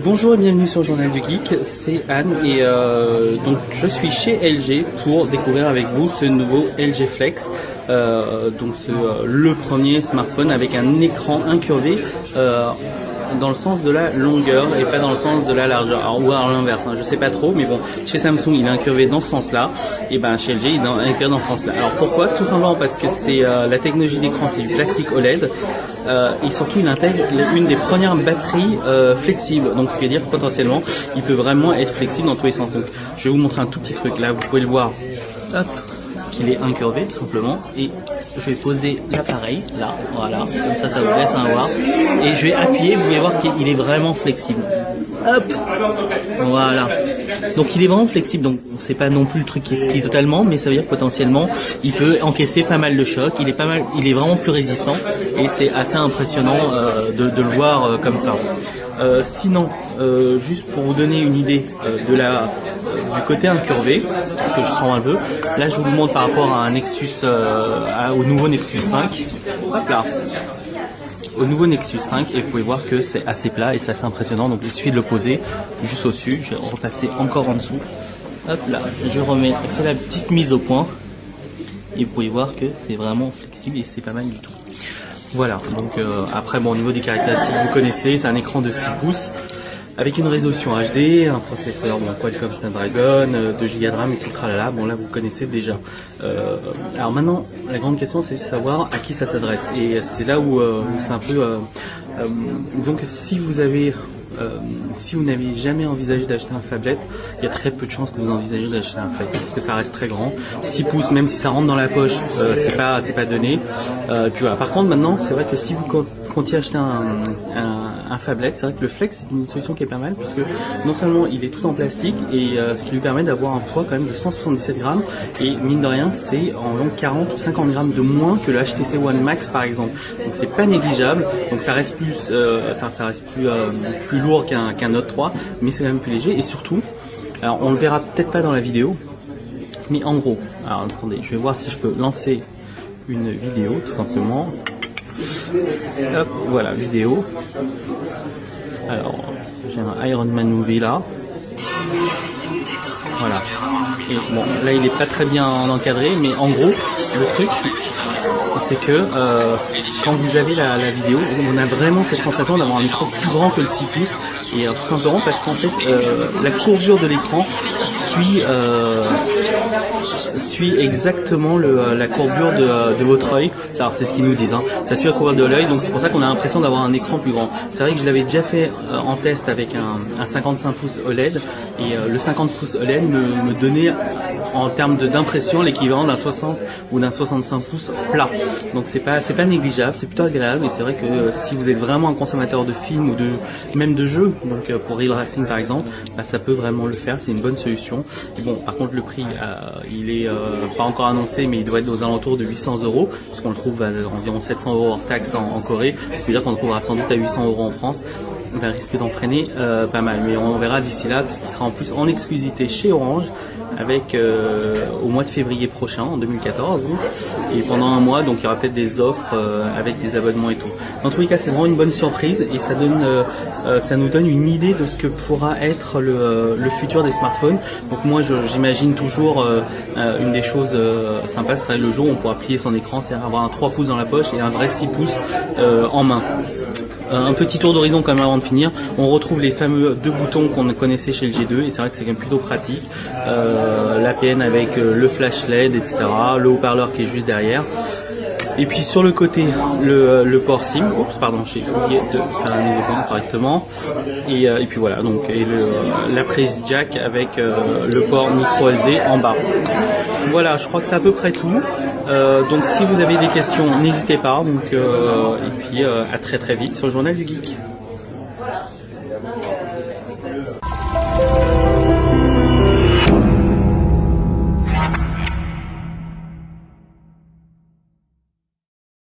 Bonjour et bienvenue sur le Journal du Geek, c'est Anne et donc je suis chez LG pour découvrir avec vous ce nouveau LG Flex. Donc c'est le premier smartphone avec un écran incurvé dans le sens de la longueur et pas dans le sens de la largeur. Alors, ou à l'inverse, hein, je sais pas trop, mais bon, chez Samsung il est incurvé dans ce sens-là, et ben chez LG il est incurvé dans ce sens-là. Alors pourquoi? Tout simplement parce que c'est la technologie d'écran, c'est du plastique OLED. Et surtout il intègre une des premières batteries flexibles, donc ce qui veut dire que potentiellement il peut vraiment être flexible dans tous les sens. Donc je vais vous montrer un tout petit truc là, vous pouvez le voir, hop, qu'il est incurvé tout simplement, et je vais poser l'appareil là, voilà, comme ça ça vous laisse un voir, et je vais appuyer, vous allez voir qu'il est vraiment flexible, hop, voilà. Donc il est vraiment flexible, donc c'est pas non plus le truc qui se plie totalement, mais ça veut dire que potentiellement il peut encaisser pas mal de chocs, il est vraiment plus résistant, et c'est assez impressionnant de le voir comme ça. Sinon, juste pour vous donner une idée du côté incurvé, parce que je tremble un peu, là je vous le montre par rapport à un Nexus, au nouveau Nexus 5, hop là, au nouveau Nexus 5, et vous pouvez voir que c'est assez plat et c'est assez impressionnant, donc il suffit de le poser juste au-dessus. Je vais repasser encore en dessous, hop là, je remets, c'est la petite mise au point, et vous pouvez voir que c'est vraiment flexible et c'est pas mal du tout. Voilà, donc après bon, au niveau des caractéristiques vous connaissez, c'est un écran de 6 pouces avec une résolution HD, un processeur Qualcomm Snapdragon, 2 Go de RAM et tout le tralala. Bon là vous connaissez déjà. Alors maintenant la grande question c'est de savoir à qui ça s'adresse, et c'est là où c'est un peu disons que si vous n'avez jamais envisagé d'acheter un phablet, il y a très peu de chances que vous envisagez d'acheter un Flex, parce que ça reste très grand. 6 pouces, même si ça rentre dans la poche, c'est pas donné. Puis voilà. Par contre, maintenant, c'est vrai que si vous comptiez acheter un phablet, c'est vrai que le Flex c'est une solution qui est pas mal, puisque non seulement il est tout en plastique, et ce qui lui permet d'avoir un poids quand même de 177 grammes, et mine de rien, c'est environ 40 ou 50 grammes de moins que le HTC One Max par exemple. Donc c'est pas négligeable. Donc ça reste plus, plus lourd qu'un Note 3, mais c'est quand même plus léger, et surtout, alors on le verra peut-être pas dans la vidéo, mais en gros, alors attendez, je vais voir si je peux lancer une vidéo tout simplement. Hop, voilà, vidéo. Alors, j'ai un Iron Man movie là. Voilà. Et bon, là il est pas très bien encadré, mais en gros, le truc, c'est que quand vous avez la vidéo, on a vraiment cette sensation d'avoir un écran plus grand que le 6 pouces, et tout simplement parce qu'en fait, la courbure de l'écran suit exactement la courbure de votre œil. Alors c'est ce qu'ils nous disent, hein. Ça suit la courbure de l'œil, donc c'est pour ça qu'on a l'impression d'avoir un écran plus grand. C'est vrai que je l'avais déjà fait en test avec un 55 pouces OLED, et le 50 pouces OLED me donnait en termes d'impression l'équivalent d'un 60 ou d'un 65 pouces plat. Donc c'est pas négligeable, c'est plutôt agréable, et c'est vrai que si vous êtes vraiment un consommateur de films ou même de jeux, donc pour Real Racing par exemple, bah, ça peut vraiment le faire, c'est une bonne solution. Et bon, par contre le prix il est pas encore annoncé, mais il doit être aux alentours de 800 €, parce qu'on le trouve à environ 700 € hors taxe en Corée, c'est-à-dire qu'on le trouvera sans doute à 800 € en France. On risque d'entraîner pas mal, mais on verra d'ici là, puisqu'il sera en plus en exclusivité chez Orange avec au mois de février prochain, en 2014, donc, et pendant un mois, donc il y aura peut-être des offres avec des abonnements et tout. Dans tous les cas, c'est vraiment une bonne surprise, et ça nous donne une idée de ce que pourra être le futur des smartphones. Donc moi j'imagine toujours une des choses sympas serait le jour où on pourra plier son écran, c'est-à-dire avoir un 3 pouces dans la poche et un vrai 6 pouces en main. Un petit tour d'horizon quand même avant de finir. On retrouve les fameux 2 boutons qu'on connaissait chez le G2, et c'est vrai que c'est quand même plutôt pratique. L'APN avec le flash LED, etc. Le haut-parleur qui est juste derrière. Et puis sur le côté, le port SIM. Oups, pardon, j'ai oublié de faire la mise au point correctement. Et puis voilà, donc la prise jack avec le port micro SD en bas. Voilà, je crois que c'est à peu près tout. Donc si vous avez des questions, n'hésitez pas. Donc, et puis à très vite sur le Journal du Geek.